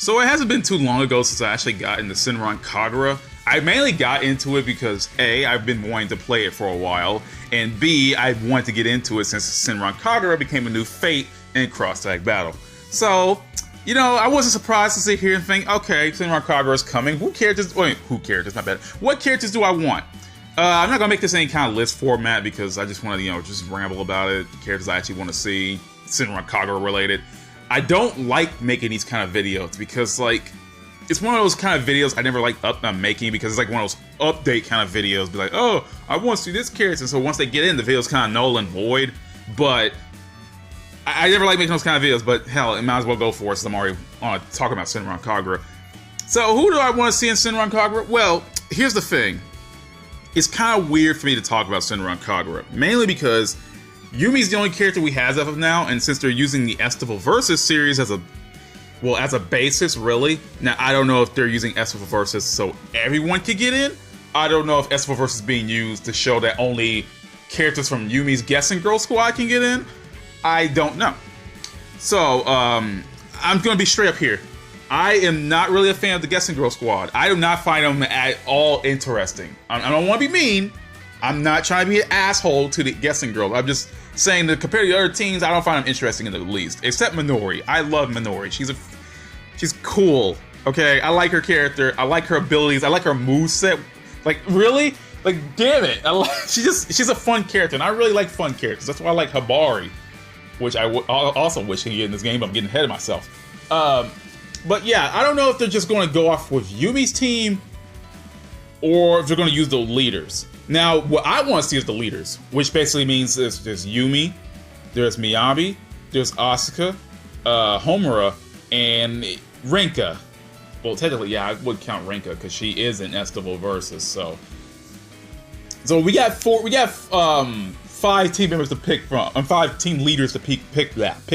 So it hasn't been too long ago since I actually got into Senran Kagura. I mainly got into it because A, I've been wanting to play it for a while, and B, I wanted to get into it since Senran Kagura became a new fate in cross-tag battle. So, you know, I wasn't surprised to sit here and think, okay, Senran Kagura is coming. Who characters? Wait, who characters? Not bad. What characters do I want? I'm not gonna make this any kind of list format because I just want to, you know, just ramble about it. Characters I actually want to see, Senran Kagura related. I don't like making these kind of videos because, like, it's one of those kind of videos I never like making because it's like one of those update kind of videos. Be like, oh, I want to see this character. So once they get in, the video's kind of null and void. But I never like making those kind of videos. But hell, it might as well go for it since I'm already talking about Senran Kagura. So who do I want to see in Senran Kagura? Well, here's the thing. It's kind of weird for me to talk about Senran Kagura, mainly because Yumi's the only character we have as of now, and since they're using the Estival Versus series as a basis, really. Now, I don't know if they're using Estival Versus so everyone could get in. I don't know if Estival Versus is being used to show that only characters from Yumi's Guessing Girl squad can get in. I don't know. So, I'm gonna be straight up here. I am not really a fan of the Guessing Girl squad. I do not find them at all interesting. I don't want to be mean. I'm not trying to be an asshole to the Guessing Girls. I'm just saying that compared to the other teams, I don't find them interesting in the least. Except Minori. I love Minori. She's cool. Okay, I like her character. I like her abilities. I like her moveset. Like, really? Like, damn it. She's a fun character, and I really like fun characters. That's why I like Hibari, which I also wish he could get in this game, but I'm getting ahead of myself. But yeah, I don't know if they're just going to go off with Yumi's team or if they're going to use the leaders. Now, what I want to see is the leaders, which basically means there's Yumi, there's Miyabi, there's Asuka, Homura, and Rinka. Well, technically, yeah, I would count Rinka because she is an Estival Versus. So we got 5 team members to pick from, and 5 team leaders to pick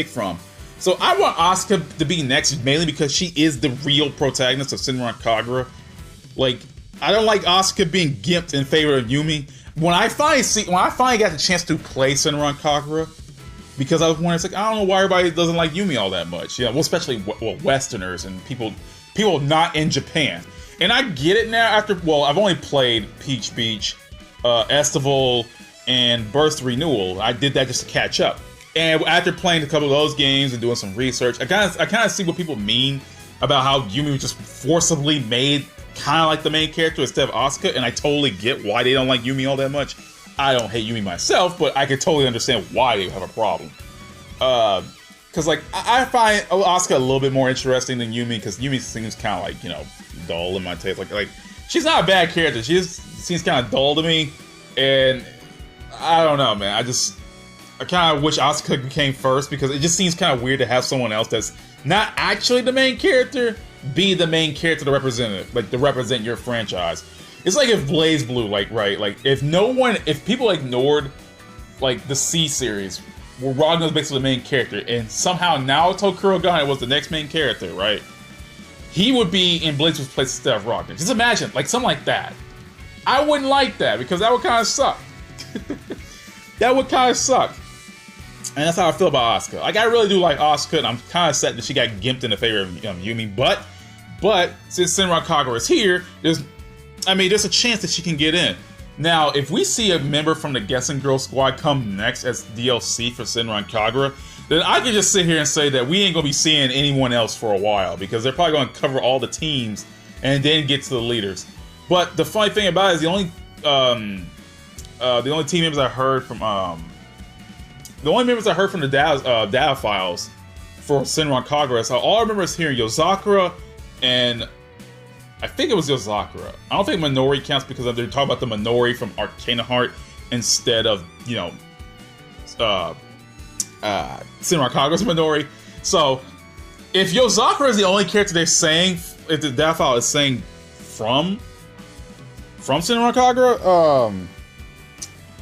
from. So I want Asuka to be next, mainly because she is the real protagonist of Senran Kagura. Like, I don't like Asuka being gimped in favor of Yumi. When I finally got the chance to play Senran Kagura, because I was wondering, it's like, I don't know why everybody doesn't like Yumi all that much. Yeah, well, especially Westerners and people not in Japan. And I get it now after, well, I've only played Peach Beach, Estival, and Burst Renewal. I did that just to catch up. And after playing a couple of those games and doing some research, I kind of see what people mean about how Yumi was just forcibly made kind of like the main character instead of Asuka, and I totally get why they don't like Yumi all that much. I don't hate Yumi myself, but I can totally understand why they have a problem. Because, like, I find Asuka a little bit more interesting than Yumi, because Yumi seems kind of, like, you know, dull in my taste. Like, she's not a bad character. She just seems kind of dull to me, and I don't know, man. I kind of wish Asuka came first, because it just seems kind of weird to have someone else that's not actually the main character be the main character to represent your franchise. It's like if BlazBlue, if people ignored, like, the C series, where Ragnar was basically the main character, and somehow Naoto Kurogane was the next main character, right? He would be in BlazBlue's place instead of Ragnar. Just imagine, like, something like that. I wouldn't like that, because that would kind of suck. That would kind of suck. And that's how I feel about Asuka. Like, I really do like Asuka, and I'm kind of sad that she got gimped in the favor of Yumi. But since Senran Kagura is here, there's a chance that she can get in. Now, if we see a member from the Guessing Girl squad come next as DLC for Senran Kagura, then I can just sit here and say that we ain't gonna be seeing anyone else for a while, because they're probably gonna cover all the teams and then get to the leaders. But the funny thing about it is the only team members I heard from the data files for Senran Kagura, so all I remember is hearing Yozakura, and I think it was Yozakura. I don't think Minori counts because they're talking about the Minori from Arcana Heart instead of, Senran Kagura's Minori. So, if Yozakura is the only character they're saying, if the data file is saying from Senran Kagura,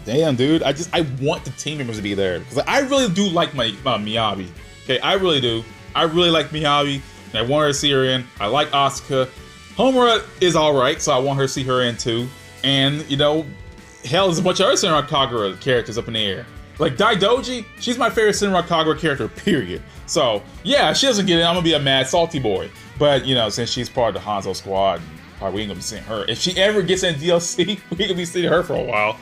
damn, dude, I want the team members to be there, because I really do like my Miyabi. Okay, I really do. I really like Miyabi, and I want her to see her in. I like Asuka. Homura is alright, so I want her to see her in too. And, hell, there's a bunch of other Senran Kagura characters up in the air. Like Daidoji, she's my favorite Senran Kagura character, period. So, yeah, if she doesn't get in, I'm gonna be a mad salty boy. But, you know, since she's part of the Hanzo squad, probably we ain't gonna be seeing her. If she ever gets in DLC, we gonna be seeing her for a while.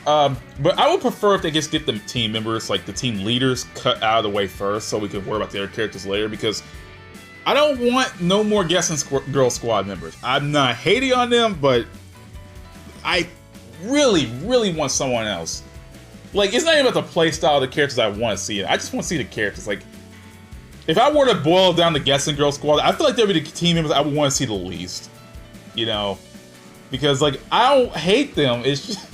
But I would prefer if they just get the team members, like the team leaders, cut out of the way first so we can worry about the other characters later, because I don't want no more guessing girl squad members. I'm not hating on them, but I really, really want someone else. Like, it's not even about the playstyle of the characters I want to see. I just want to see the characters. Like, if I were to boil down the guessing girl squad, I feel like they'd be the team members I would want to see the least. You know? Because, like, I don't hate them. It's just,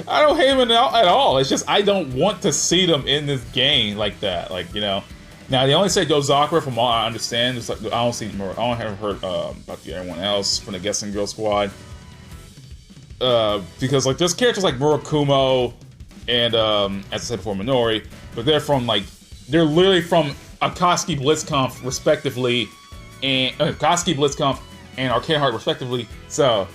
I don't hate them at all. It's just, I don't want to see them in this game like that. Like, you know? Now, they only say Dozakura, from all I understand. It's like, I don't have heard about everyone else from the guessing girl squad. Because, like, there's characters like Murakumo and, as I said before, Minori, but they're literally from Akatsuki Blitzkampf, respectively, and Akatsuki Blitzkampf and Arcane Heart, respectively. So,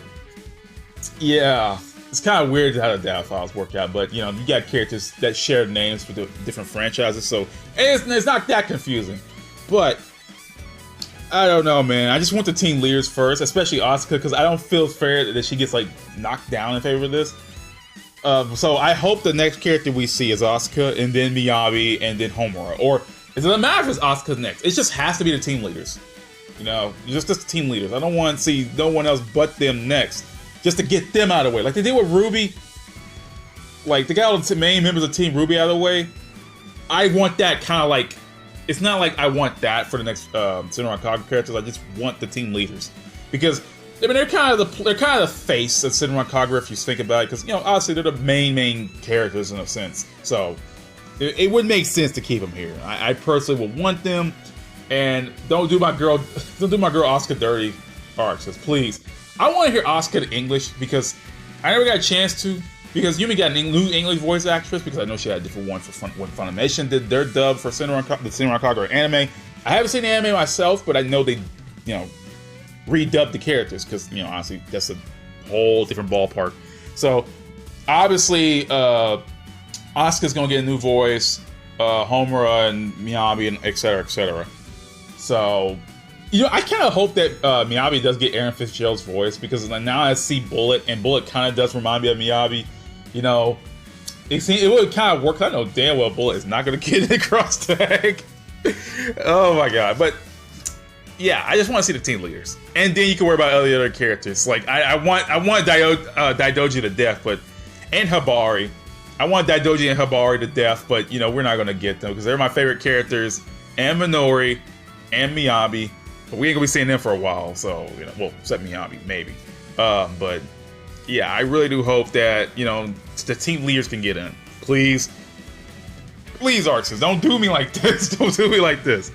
yeah, it's kind of weird how the data files work out, but, you know, you got characters that share names for the different franchises, so it's not that confusing. But I don't know, man. I just want the team leaders first, especially Asuka, because I don't feel fair that she gets, like, knocked down in favor of this. So I hope the next character we see is Asuka, and then Miyabi, and then Homura. Or it doesn't matter if it's Asuka next. It just has to be the team leaders. You know, just the team leaders. I don't want to see no one else but them next, just to get them out of the way. Like they did with RWBY. Like, they got all the main members of Team RWBY out of the way. I want that kind of like... It's not like I want that for the next Senran Kagura characters. I just want the team leaders. Because, I mean, they're kind of the face of Senran Kagura if you think about it. Because, you know, obviously they're the main characters in a sense. So, it would make sense to keep them here. I personally would want them. And don't do my girl Asuka dirty, Arxis, please. I want to hear Asuka in English because I never got a chance to. Because Yumi got a new English voice actress, because I know she had a different one when Funimation did their dub for the Senran Kagura anime. I haven't seen the anime myself, but I know they, you know, redubbed the characters, because, you know, honestly, that's a whole different ballpark. So, obviously, Asuka's gonna get a new voice, Homura and Miyabi, and etc., etc. So, you know, I kind of hope that Miyabi does get Aaron Fitzgerald's voice, because now I see Bullet, and Bullet kind of does remind me of Miyabi. You know, it would kind of work. I know damn well Bullet is not going to get the cross tag. Oh my god! But yeah, I just want to see the team leaders, and then you can worry about all the other characters. Like I want Daidoji to death, and Hibari. I want Daidoji and Hibari to death, but you know we're not going to get them because they're my favorite characters, and Minori, and Miyabi. But we ain't gonna be seeing them for a while, so you know, well, except Miyabi, maybe. But yeah, I really do hope that, you know, the team leaders can get in. Please, Arxis, don't do me like this. Don't do me like this.